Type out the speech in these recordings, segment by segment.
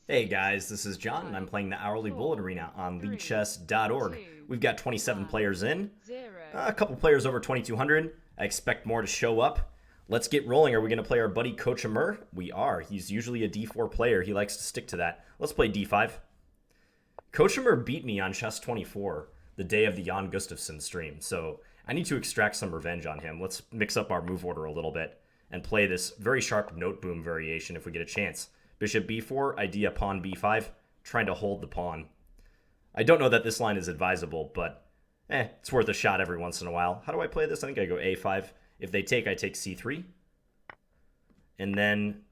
Hey guys, this is John, and I'm playing the Hourly Bullet Arena on lichess.org. We've got 27 players in, a couple players over 2,200. I expect more to show up. Let's get rolling. Are we going to play our buddy Coach Amur? We are. He's usually a d4 player. He likes to stick to that. Let's play d5. Coach Amur beat me on Chess 24 the day of the Jan Gustafsson stream, so I need to extract some revenge on him. Let's mix up our move order a little bit and play this very sharp note boom variation if we get a chance. Bishop b4, idea pawn b5, trying to hold the pawn. I don't know that this line is advisable, but it's worth a shot every once in a while. How do I play this? I think I go a5. If they take, I take c3. And then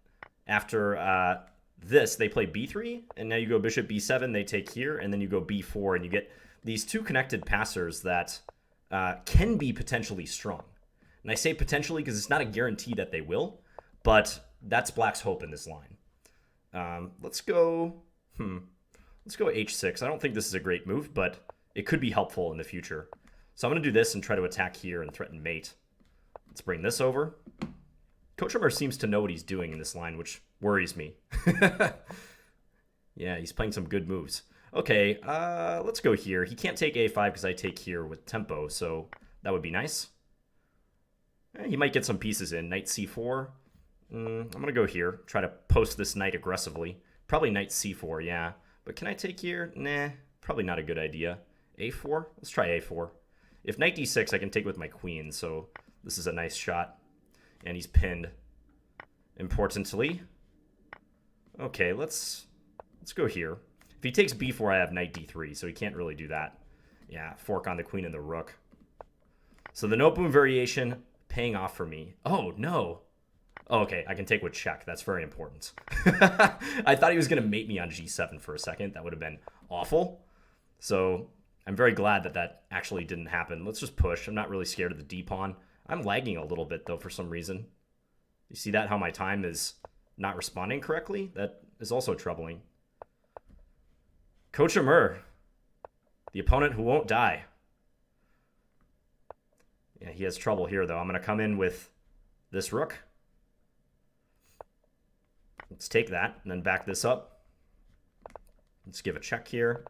after this, they play b3, and now you go bishop b7, they take here, and then you go b4, and you get these two connected passers that can be potentially strong. And I say potentially because it's not a guarantee that they will, but that's black's hope in this line. Let's go h6. I don't think this is a great move, but it could be helpful in the future. So I'm going to do this and try to attack here and threaten mate. Let's bring this over. Coach Amur seems to know what he's doing in this line, which worries me. Yeah, he's playing some good moves. Okay, let's go here. He can't take a5 because I take here with tempo, so that would be nice. He might get some pieces in. Knight c4. I'm going to go here, try to post this knight aggressively. Probably knight c4, yeah. But can I take here? Nah, probably not a good idea. a4? Let's try a4. If knight d6, I can take with my queen, so this is a nice shot. And he's pinned. Importantly. Okay, let's go here. If he takes b4, I have knight d3, so he can't really do that. Yeah, fork on the queen and the rook. So the note boom variation paying off for me. Oh, no. Oh, okay, I can take with check. That's very important. I thought he was going to mate me on g7 for a second. That would have been awful. So I'm very glad that that actually didn't happen. Let's just push. I'm not really scared of the d-pawn. I'm lagging a little bit, though, for some reason. You see that, how my time is not responding correctly? That is also troubling. Coach Amur, the opponent who won't die. Yeah, he has trouble here, though. I'm going to come in with this rook. Let's take that and then back this up. Let's give a check here.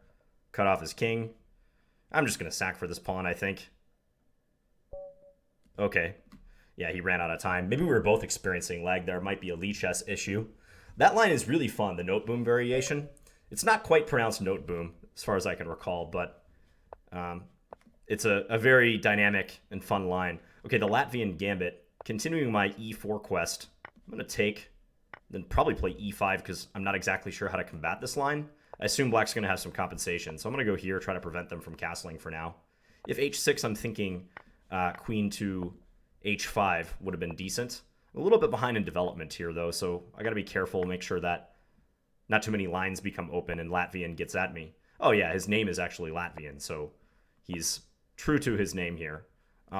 Cut off his king. I'm just going to sack for this pawn, I think. Okay. Yeah, he ran out of time. Maybe we were both experiencing lag there. Might be a lichess issue. That line is really fun, the note boom variation. It's not quite pronounced note boom, as far as I can recall, but it's a very dynamic and fun line. Okay, the Latvian gambit. Continuing my e4 quest. I'm going to take... then probably play e5 because I'm not exactly sure how to combat this line. I assume black's going to have some compensation. So I'm going to go here, try to prevent them from castling for now. If h6, I'm thinking queen to h5 would have been decent. A little bit behind in development here, though, so I got to be careful, make sure that not too many lines become open and Latvian gets at me. Oh, yeah, his name is actually Latvian, so he's true to his name here.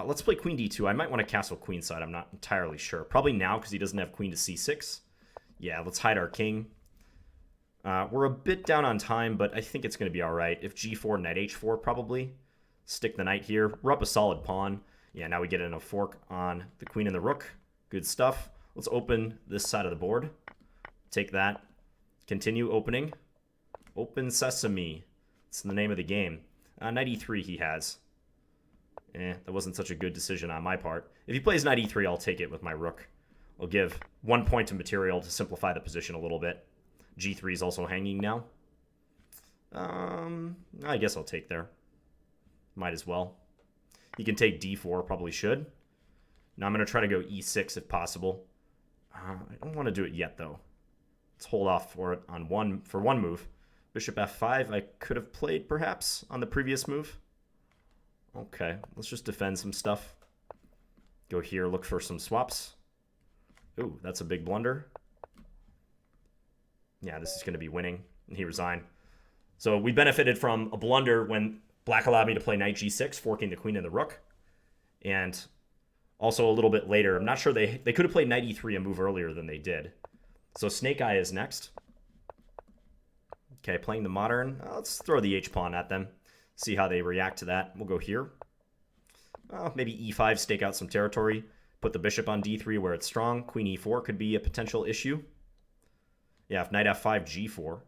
Let's play queen d2. I might want to castle queenside. I'm not entirely sure. Probably now because he doesn't have queen to c6. Yeah, let's hide our king. We're a bit down on time, but I think it's going to be all right. If g4, knight h4 probably. Stick the knight here. We're up a solid pawn. Yeah, now we get in a fork on the queen and the rook. Good stuff. Let's open this side of the board. Take that. Continue opening. Open sesame. It's the name of the game. Knight e3 he has. That wasn't such a good decision on my part. If he plays knight e3, I'll take it with my rook. I'll give 1 point of material to simplify the position a little bit. g3 is also hanging now. I guess I'll take there. Might as well. He can take d4, probably should. Now I'm going to try to go e6 if possible. I don't want to do it yet, though. Let's hold off for it on one move. Bishop f5 I could have played, perhaps, on the previous move. Okay, let's just defend some stuff. Go here, look for some swaps. Ooh, that's a big blunder. Yeah, this is going to be winning, and he resigned. So we benefited from a blunder when black allowed me to play knight g6, forking the queen and the rook. And also a little bit later, I'm not sure they could have played knight e3 a move earlier than they did. So snake eye is next. Okay, playing the modern. Let's throw the h-pawn at them. See how they react to that. We'll go here. Maybe e5, stake out some territory. Put the bishop on d3 where it's strong. Queen e4 could be a potential issue. Yeah, if knight f5, g4,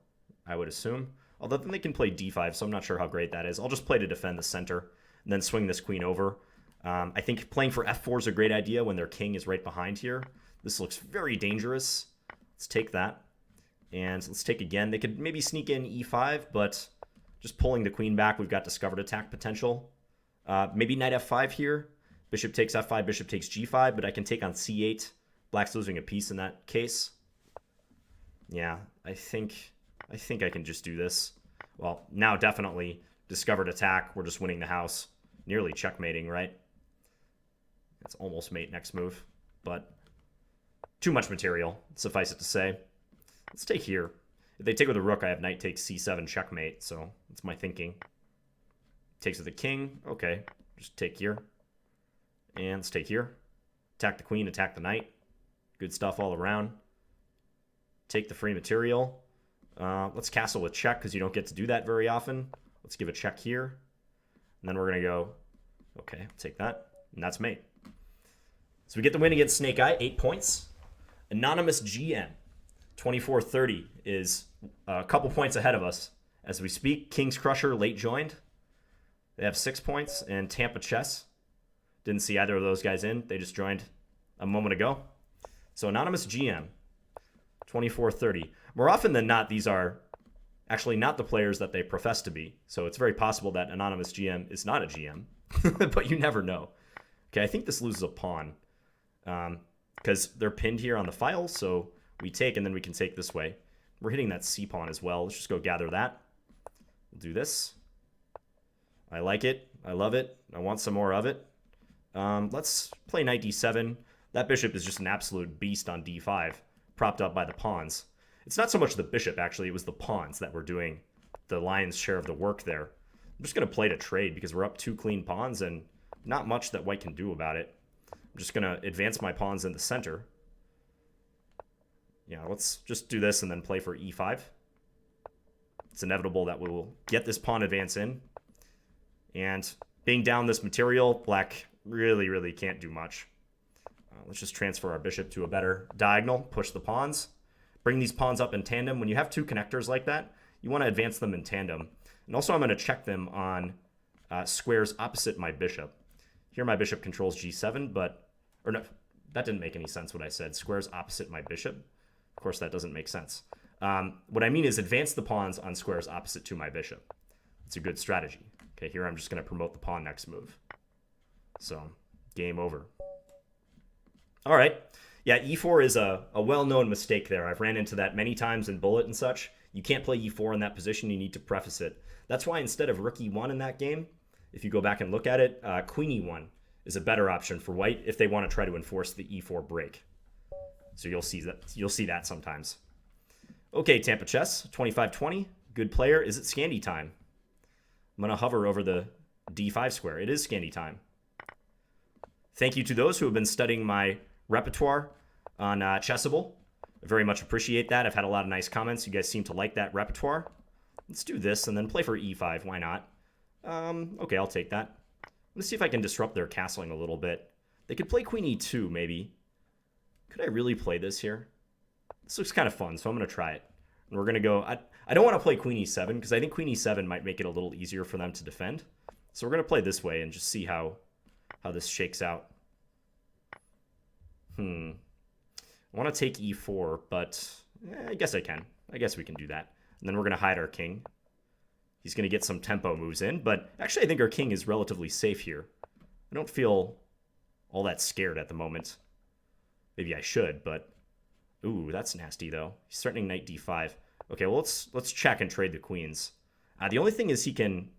I would assume. Although then they can play d5, so I'm not sure how great that is. I'll just play to defend the center and then swing this queen over. I think playing for f4 is a great idea when their king is right behind here. This looks very dangerous. Let's take that. And let's take again. They could maybe sneak in e5, but just pulling the queen back, we've got discovered attack potential. Maybe knight f5 here. Bishop takes f5, bishop takes g5, but I can take on c8. Black's losing a piece in that case. Yeah, I think I can just do this. Well, now definitely discovered attack. We're just winning the house. Nearly checkmating, right? That's almost mate next move, but too much material, suffice it to say. Let's take here. If they take with a rook, I have knight takes c7 checkmate, so that's my thinking. Takes with the king. Okay, just take here. And let's take here. Attack the queen, attack the knight. Good stuff all around. Take the free material. Let's castle with check, because you don't get to do that very often. Let's give a check here. And then we're going to go, okay, take that. And that's mate. So we get the win against Snake Eye, 8 points. Anonymous GM, 2430, is a couple points ahead of us as we speak. King's Crusher, late joined. They have 6 points. And Tampa Chess, didn't see either of those guys in. They just joined a moment ago. So Anonymous GM, 2430. More often than not, these are actually not the players that they profess to be. So it's very possible that Anonymous GM is not a GM, but you never know. Okay, I think this loses a pawn because they're pinned here on the file. So we take, and then we can take this way. We're hitting that C pawn as well. Let's just go gather that. We'll do this. I like it. I love it. I want some more of it. Let's play knight d7. That bishop is just an absolute beast on d5, propped up by the pawns. It's not so much the bishop, actually. It was the pawns that were doing the lion's share of the work there. I'm just going to play to trade because we're up 2 clean pawns and not much that white can do about it. I'm just going to advance my pawns in the center. Yeah, let's just do this and then play for e5. It's inevitable that we will get this pawn advance in. And being down this material, black really can't do much. Let's just transfer our bishop to a better diagonal, push the pawns, bring these pawns up in tandem. When you have 2 connectors like that, you want to advance them in tandem. And also I'm going to check them on squares opposite my bishop. Here my bishop controls g7, but, or no, that didn't make any sense what I said. Squares opposite my bishop. Of course, that doesn't make sense. What I mean is advance the pawns on squares opposite to my bishop. It's a good strategy. Okay, here I'm just going to promote the pawn next move. So, game over. All right. Yeah, e4 is a well-known mistake there. I've ran into that many times in Bullet and such. You can't play e4 in that position. You need to preface it. That's why instead of rook e1 in that game, if you go back and look at it, queen e1 is a better option for white if they want to try to enforce the e4 break. So you'll see that sometimes. Okay, Tampa Chess, 2520. Good player. Is it Scandi time? I'm going to hover over the d5 square. It is Scandi time. Thank you to those who have been studying my repertoire on Chessable. I very much appreciate that. I've had a lot of nice comments. You guys seem to like that repertoire. Let's do this and then play for e5. Why not? Okay, I'll take that. Let's see if I can disrupt their castling a little bit. They could play queen e2, maybe. Could I really play this here? This looks kind of fun, so I'm going to try it. And we're going to go... I don't want to play queen e7, because I think queen e7 might make it a little easier for them to defend. So we're going to play this way and just see how this shakes out. I want to take e4, but I guess I can. I guess we can do that. And then we're going to hide our king. He's going to get some tempo moves in, but actually I think our king is relatively safe here. I don't feel all that scared at the moment. Maybe I should, but... Ooh, that's nasty, though. He's threatening knight d5. Okay, well, let's check and trade the queens. The only thing is he can...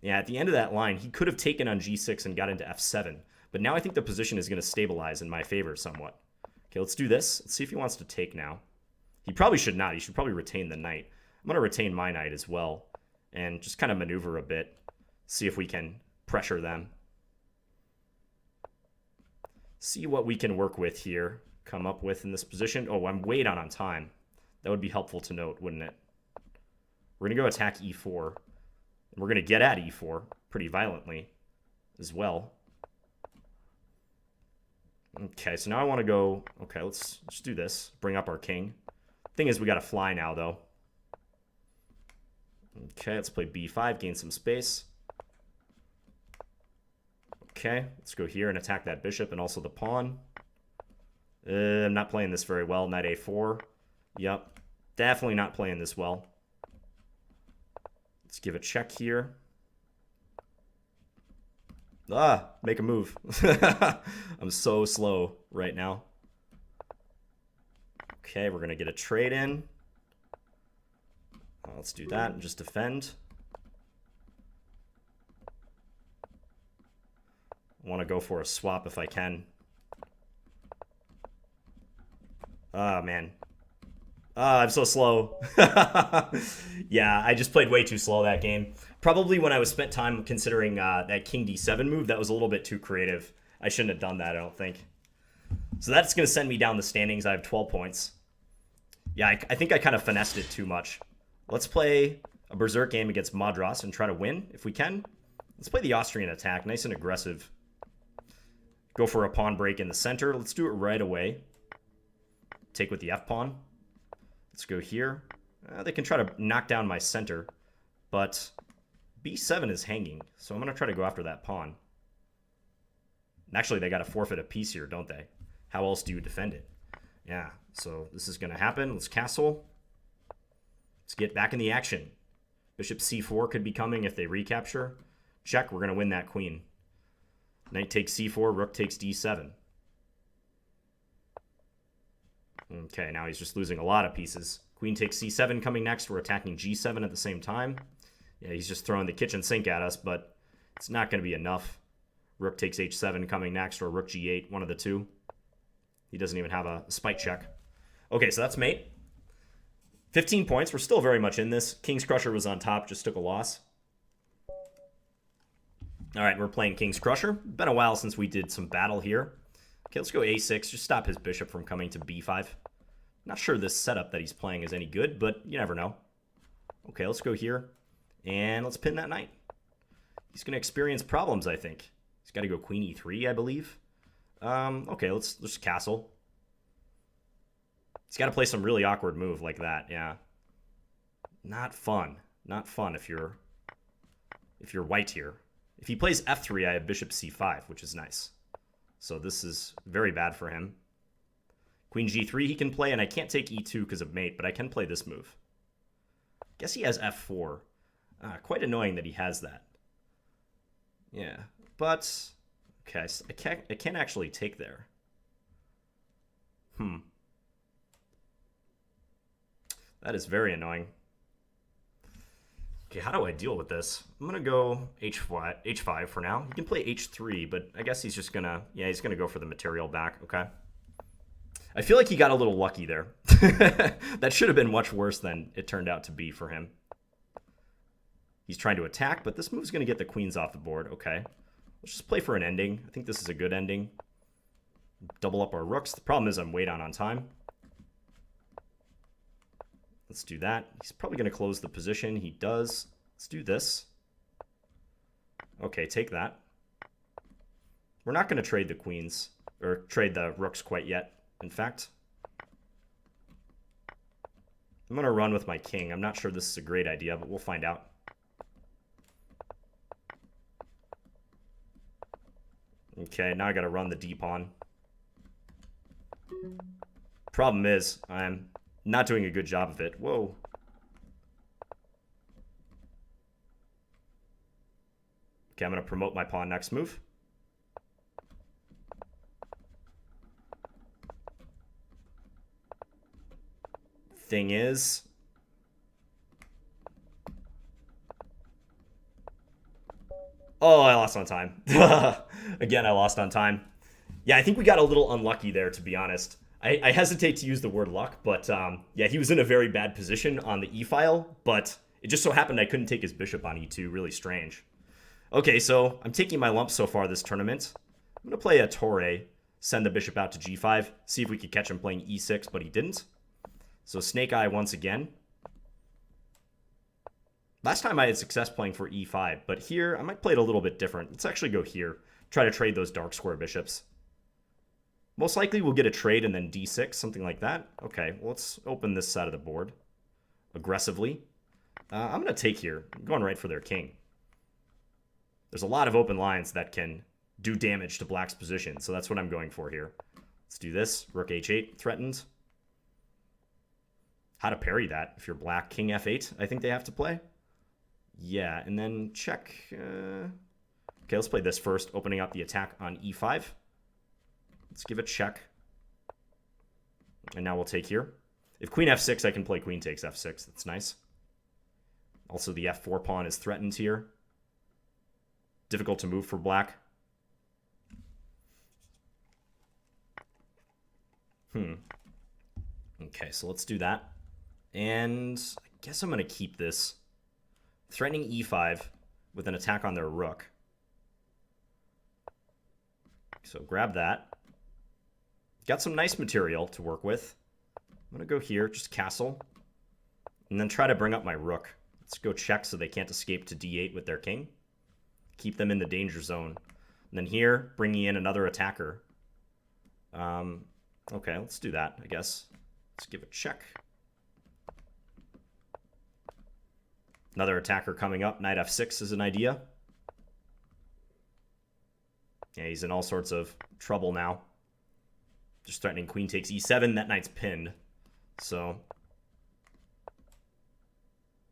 Yeah, at the end of that line, he could have taken on g6 and got into f7. But now I think the position is going to stabilize in my favor somewhat. Okay, let's do this. Let's see if he wants to take now. He probably should not. He should probably retain the knight. I'm going to retain my knight as well. And just kind of maneuver a bit. See if we can pressure them. See what we can work with here. Come up with in this position. Oh, I'm way down on time. That would be helpful to note, wouldn't it? We're going to go attack e4. And we're going to get at e4 pretty violently as well. Okay, so now I want to go... Okay, let's do this. Bring up our king. Thing is, we got to fly now, though. Okay, let's play b5, gain some space. Okay, let's go here and attack that bishop and also the pawn. I'm not playing this very well. Knight a4. Yep, definitely not playing this well. Let's give a check here. Make a move. I'm so slow right now. Okay, we're going to get a trade in. Let's do that and just defend. I want to go for a swap if I can. Man. I'm so slow. Yeah, I just played way too slow that game. Probably when I was spent time considering that king d7 move, that was a little bit too creative. I shouldn't have done that, I don't think. So that's going to send me down the standings. I have 12 points. Yeah, I think I kind of finessed it too much. Let's play a Berserk game against Madras and try to win if we can. Let's play the Austrian attack. Nice and aggressive. Go for a pawn break in the center. Let's do it right away. Take with the f-pawn. Let's go here. They can try to knock down my center, but b7 is hanging, so I'm going to try to go after that pawn. Actually, they got to forfeit a piece here, don't they? How else do you defend it? Yeah, so this is going to happen. Let's castle. Let's get back in the action. Bishop c4 could be coming if they recapture. Check, we're going to win that queen. Knight takes c4, rook takes d7. Okay, now he's just losing a lot of pieces. Queen takes c7 coming next. We're attacking g7 at the same time. Yeah, he's just throwing the kitchen sink at us, but it's not going to be enough. Rook takes h7 coming next, or rook g8, one of the two. He doesn't even have a spike check. Okay, so that's mate. 15 points. We're still very much in this. King's Crusher was on top, just took a loss. All right, we're playing King's Crusher. Been a while since we did some battle here. Okay, let's go a6. Just stop his bishop from coming to b5. Not sure this setup that he's playing is any good, but you never know. Okay, let's go here. And let's pin that knight. He's going to experience problems, I think. He's got to go queen e3, I believe. Okay, let's just castle. He's got to play some really awkward move like that, yeah. Not fun. Not fun if you're white here. If he plays f3, I have bishop c5, which is nice. So this is very bad for him. Queen g3 he can play, and I can't take e2 because of mate, but I can play this move. Guess he has f4. Quite annoying that he has that. Yeah, but okay, I can't actually take there. That is very annoying. Okay, how do I deal with this? I'm going to go h5 for now. He can play h3, but I guess he's just going to, yeah, he's going to go for the material back, okay? I feel like he got a little lucky there. That should have been much worse than it turned out to be for him. He's trying to attack, but this move's going to get the queens off the board, okay? Let's just play for an ending. I think this is a good ending. Double up our rooks. The problem is I'm way down on time. Let's do that. He's probably going to close the position. He does. Let's do this. Okay, take that. We're not going to trade the queens, or trade the rooks quite yet, in fact. I'm going to run with my king. I'm not sure this is a great idea, but we'll find out. Okay, now I got to run the d-pawn. Problem is, I'm not doing a good job of it. Whoa. Okay, I'm going to promote my pawn next move. Thing is, oh, I lost on time. Again, I lost on time. Yeah, I think we got a little unlucky there, to be honest. I hesitate to use the word luck, but yeah, he was in a very bad position on the e-file, but it just so happened I couldn't take his bishop on e2. Really strange. Okay, so I'm taking my lumps so far this tournament. I'm going to play a torre, send the bishop out to g5, see if we could catch him playing e6, but he didn't. So snake eye once again. Last time I had success playing for e5, but here I might play it a little bit different. Let's actually go here. Try to trade those dark square bishops. Most likely we'll get a trade and then d6, something like that. Okay, well, let's open this side of the board aggressively. I'm going to take here. I'm going right for their king. There's a lot of open lines that can do damage to black's position, so that's what I'm going for here. Let's do this. Rook h8 threatened. How to parry that if you're black. King f8, I think they have to play. Yeah, and then check. Okay, let's play this first, opening up the attack on e5. Let's give a check. And now we'll take here. If queen f6, I can play queen takes f6. That's nice. Also, the f4 pawn is threatened here. Difficult to move for black. Okay, so let's do that. And I guess I'm going to keep this. Threatening e5 with an attack on their rook. So grab that. Got some nice material to work with. I'm going to go here, just castle. And then try to bring up my rook. Let's go check so they can't escape to d8 with their king. Keep them in the danger zone. And then here, bringing in another attacker. Okay, let's do that, I guess. Let's give a check. Another attacker coming up. Knight f6 is an idea. Yeah, he's in all sorts of trouble now. Just threatening queen takes e7. That knight's pinned. So,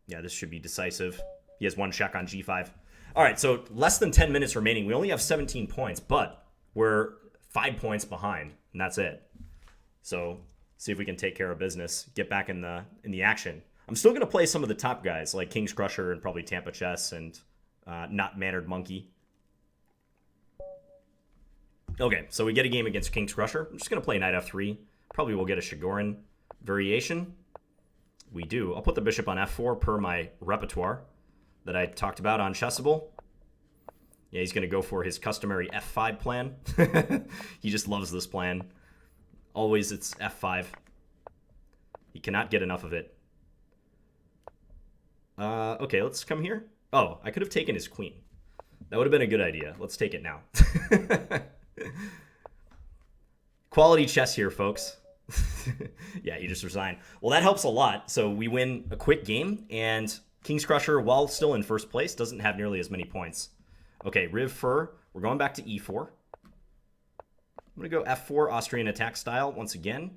yeah, this should be decisive. He has one check on g5. All right, so less than 10 minutes remaining. We only have 17 points, but we're 5 points behind, and that's it. So, see if we can take care of business, get back in the action. I'm still going to play some of the top guys, like King's Crusher and probably Tampa Chess and Not Mannered Monkey. Okay, so we get a game against King's Crusher. I'm just going to play Knight f3. Probably we'll get a Shigorin variation. We do. I'll put the bishop on f4 per my repertoire that I talked about on Chessable. Yeah, he's going to go for his customary f5 plan. He just loves this plan. Always it's f5. He cannot get enough of it. Okay, let's come here. Oh, I could have taken his queen. That would have been a good idea. Let's take it now. Quality chess here, folks. Yeah, he just resigned. Well, that helps a lot. So we win a quick game, and King's Crusher, while still in first place, doesn't have nearly as many points. Okay, Riv Fur. We're going back to e4. I'm going to go f4, Austrian attack style once again.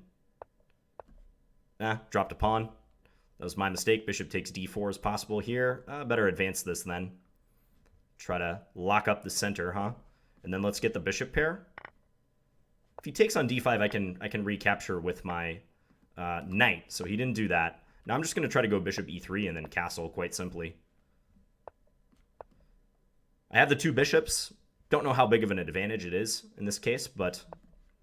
Dropped a pawn. That was my mistake. Bishop takes d4 as possible here. Better advance this then. Try to lock up the center, huh? And then let's get the bishop pair. If he takes on d5, I can recapture with my knight. So he didn't do that. Now I'm just going to try to go bishop e3 and then castle, quite simply. I have the two bishops. Don't know how big of an advantage it is in this case, but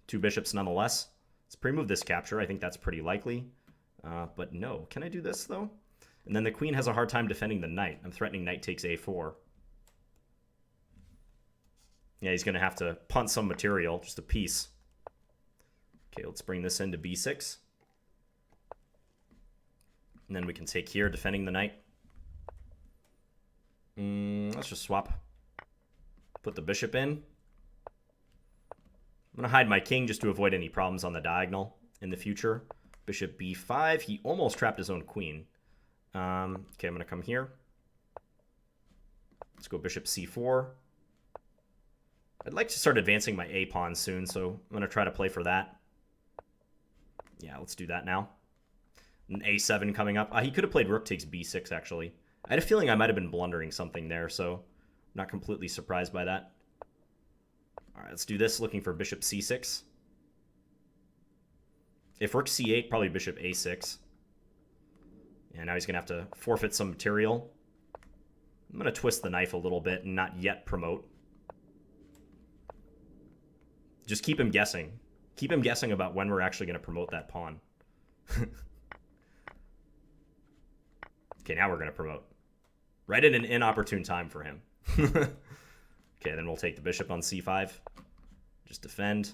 two bishops nonetheless. Let's pre-move this capture. I think that's pretty likely. But no. Can I do this, though? And then the queen has a hard time defending the knight. I'm threatening knight takes a4. Yeah, he's going to have to punt some material, just a piece. Okay, let's bring this into b6. And then we can take here, defending the knight. Let's just swap. Put the bishop in. I'm going to hide my king just to avoid any problems on the diagonal in the future. Bishop b5. He almost trapped his own queen. Okay, I'm going to come here. Let's go bishop c4. I'd like to start advancing my a pawn soon, so I'm going to try to play for that. Yeah, let's do that now. An a7 coming up. He could have played rook takes b6, actually. I had a feeling I might have been blundering something there, so I'm not completely surprised by that. All right, let's do this, looking for bishop c6. If rook c8, probably bishop a6. And now he's going to have to forfeit some material. I'm going to twist the knife a little bit and not yet promote. Just keep him guessing. Keep him guessing about when we're actually going to promote that pawn. Okay, now we're going to promote. Right at an inopportune time for him. Okay, then we'll take the bishop on c5. Just defend.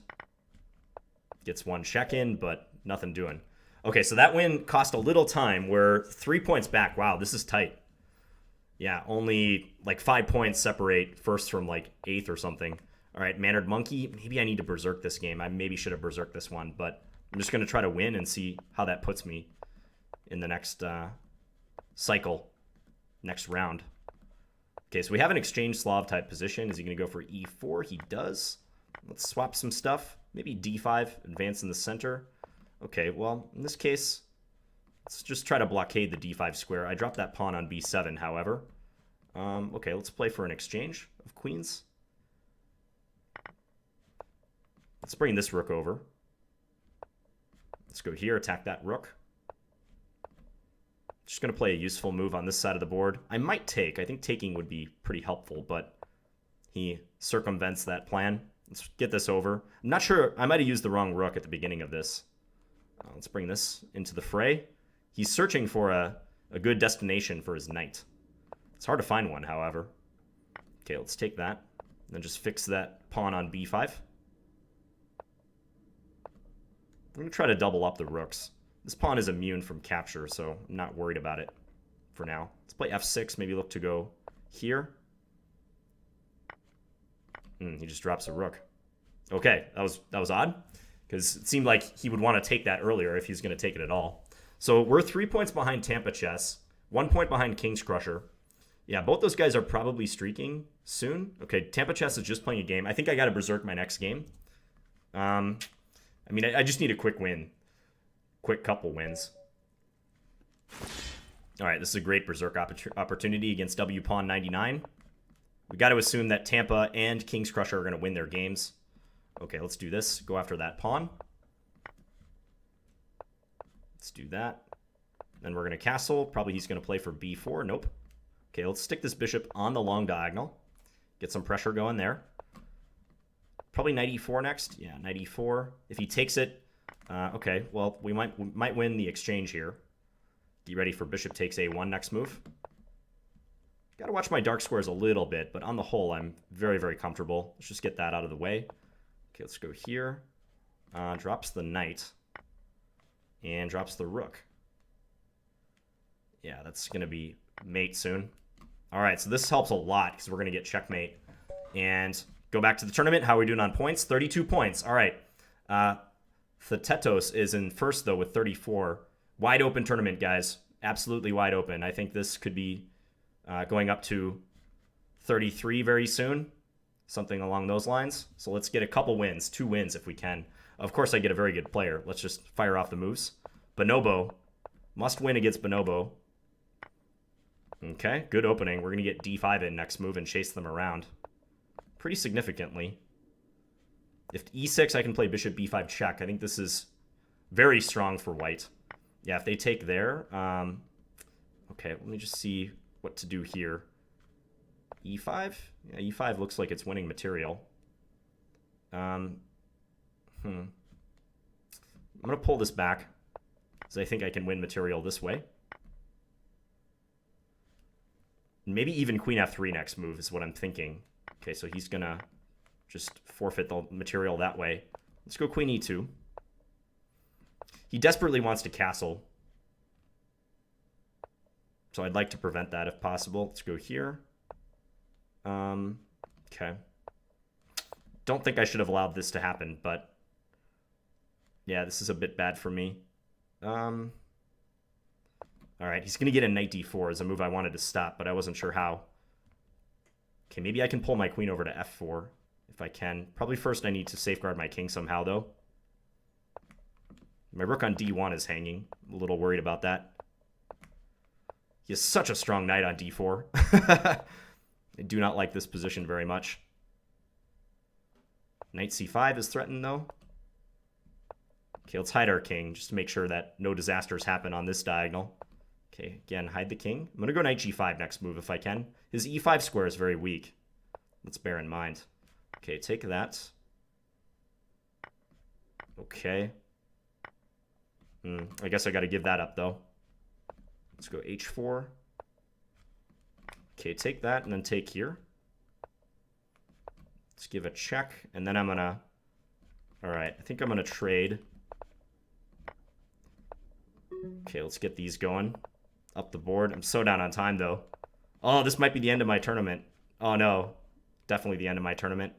Gets one check in, but nothing doing. Okay, so that win cost a little time. We're 3 points back. Wow, this is tight. Yeah, only like 5 points separate first from like 8th or something. All right, Mannered Monkey. Maybe I need to Berserk this game. I maybe should have Berserk this one, but I'm just going to try to win and see how that puts me in the next cycle, next round. Okay, so we have an exchange Slav type position. Is he going to go for e4? He does. Let's swap some stuff. Maybe d5, advance in the center. Okay, well, in this case, let's just try to blockade the d5 square. I dropped that pawn on b7, however. Okay, let's play for an exchange of queens. Let's bring this rook over. Let's go here, attack that rook. Just going to play a useful move on this side of the board. I might take. I think taking would be pretty helpful, but he circumvents that plan. Let's get this over. I'm not sure. I might have used the wrong rook at the beginning of this. Let's bring this into the fray. He's searching for a good destination for his knight. It's hard to find one, however. Okay, let's take that. And then just fix that pawn on b5. I'm going to try to double up the rooks. This pawn is immune from capture, so I'm not worried about it for now. Let's play f6, maybe look to go here. He just drops a rook. Okay, that was odd, because it seemed like he would want to take that earlier if he's going to take it at all. So we're 3 points behind Tampa Chess, 1 point behind King's Crusher. Yeah, both those guys are probably streaking soon. Okay, Tampa Chess is just playing a game. I think I got to Berserk my next game. I mean, I just need a quick win. Quick couple wins. All right, this is a great Berserk opportunity against W Pawn 99. We got to assume that Tampa and King's Crusher are going to win their games. Okay, let's do this. Go after that pawn. Let's do that. Then we're going to castle. Probably he's going to play for b4. Nope. Okay, let's stick this bishop on the long diagonal. Get some pressure going there. Probably knight e4 next. Yeah, knight e4. If he takes it, okay, well, we might win the exchange here. Get ready for bishop takes a1 next move. Got to watch my dark squares a little bit, but on the whole, I'm very, very comfortable. Let's just get that out of the way. Okay, let's go here. Drops the knight. And drops the rook. Yeah, that's going to be mate soon. All right, so this helps a lot because we're going to get checkmate. And go back to the tournament. How are we doing on points? 32 points. All right. Thetetos is in first, though, with 34. Wide open tournament, guys. Absolutely wide open. I think this could be going up to 33 very soon. Something along those lines. So let's get a couple wins. 2 wins if we can. Of course, I get a very good player. Let's just fire off the moves. Bonobo. Must win against Bonobo. Okay, good opening. We're going to get d5 in next move and chase them around pretty significantly. If e6, I can play bishop b5 check. I think this is very strong for white. Yeah, if they take there. Okay, let me just see what to do here. e5? Yeah, e5 looks like it's winning material. I'm going to pull this back, because I think I can win material this way. Maybe even queen f3 next move is what I'm thinking. Okay, so he's going to just forfeit the material that way. Let's go queen e2. He desperately wants to castle. So I'd like to prevent that if possible. Let's go here. Okay. Don't think I should have allowed this to happen, but yeah, this is a bit bad for me. All right, he's going to get a knight d4 as a move I wanted to stop, but I wasn't sure how. Okay, maybe I can pull my queen over to f4 if I can. Probably first I need to safeguard my king somehow, though. My rook on d1 is hanging. I'm a little worried about that. He has such a strong knight on d4. I do not like this position very much. Knight c5 is threatened, though. Okay, let's hide our king just to make sure that no disasters happen on this diagonal. Okay, again, hide the king. I'm going to go knight g5 next move if I can. His e5 square is very weak. Let's bear in mind. Okay, take that. Okay. I guess I got to give that up, though. Let's go h4. Okay, take that and then take here. Let's give a check, and then I'm going to... All right, I think I'm going to trade. Okay, let's get these going. Up the board. I'm so down on time, though. Oh, this might be the end of my tournament. Oh, no. Definitely the end of my tournament.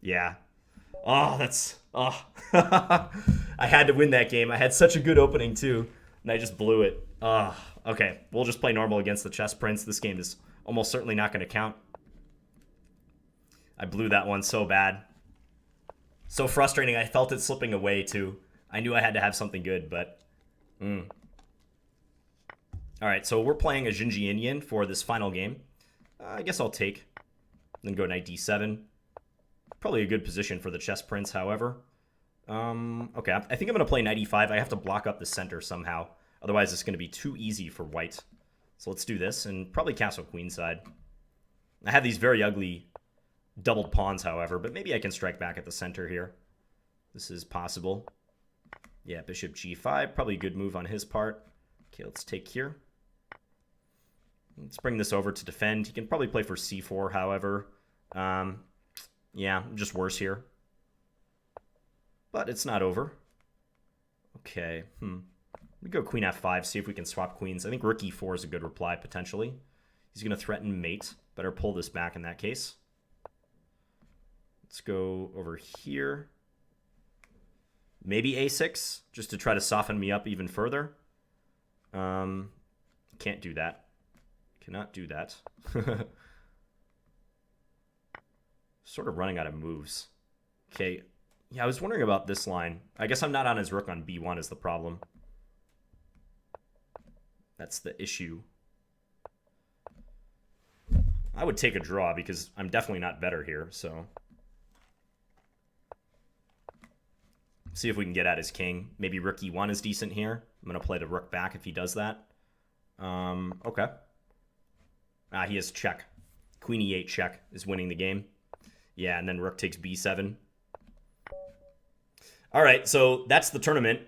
Yeah. Oh, that's... Oh. I had to win that game. I had such a good opening, too. And I just blew it. Oh, okay. We'll just play normal against the Chess Prince. This game is almost certainly not going to count. I blew that one so bad. So frustrating. I felt it slipping away, too. I knew I had to have something good, but... All right, so we're playing a Jinji Indian for this final game. I guess I'll take. Then go knight d7. Probably a good position for the Chess Prince, however. Okay, I think I'm going to play knight e5. I have to block up the center somehow. Otherwise, it's going to be too easy for white. So let's do this, and probably castle queenside. I have these very ugly doubled pawns, however, but maybe I can strike back at the center here. This is possible. Yeah, bishop g5, probably a good move on his part. Okay, let's take here. Let's bring this over to defend. He can probably play for c4, however. Yeah, just worse here. But it's not over. Okay, We go queen f5, see if we can swap queens. I think rook e4 is a good reply, potentially. He's going to threaten mate. Better pull this back in that case. Let's go over here. Maybe a6, just to try to soften me up even further. Can't do that. Cannot do that. Sort of running out of moves. Okay. Yeah, I was wondering about this line. I guess I'm not on his rook on b1 is the problem. That's the issue. I would take a draw because I'm definitely not better here, so... See if we can get at his king. Maybe rook e1 is decent here. I'm going to play the rook back if he does that. Okay. He has check. Queen e8 check is winning the game. Yeah, and then rook takes b7. All right, so that's the tournament.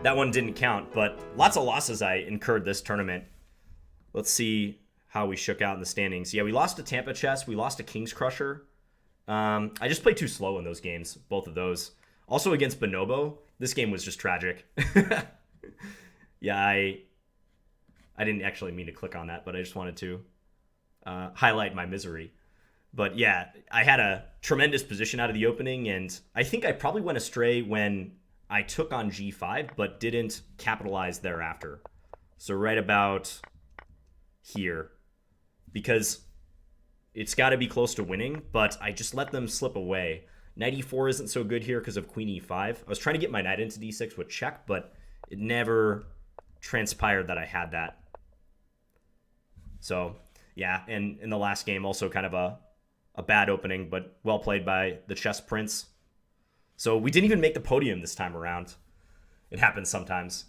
That one didn't count, but lots of losses I incurred this tournament. Let's see how we shook out in the standings. Yeah, we lost to Tampa Chess. We lost to King's Crusher. I just played too slow in those games, both of those. Also against Bonobo, this game was just tragic. Yeah, I didn't actually mean to click on that, but I just wanted to highlight my misery. But yeah, I had a tremendous position out of the opening, and I think I probably went astray when I took on g5, but didn't capitalize thereafter. So right about here, because it's got to be close to winning, but I just let them slip away. Knight e4 isn't so good here because of queen e5. I was trying to get my knight into d6 with check, but it never transpired that I had that. So, yeah, and in the last game, also kind of a bad opening, but well played by the Chess Prince. So we didn't even make the podium this time around. It happens sometimes.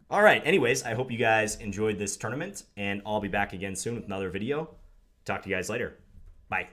All right, anyways, I hope you guys enjoyed this tournament, and I'll be back again soon with another video. Talk to you guys later. Bye.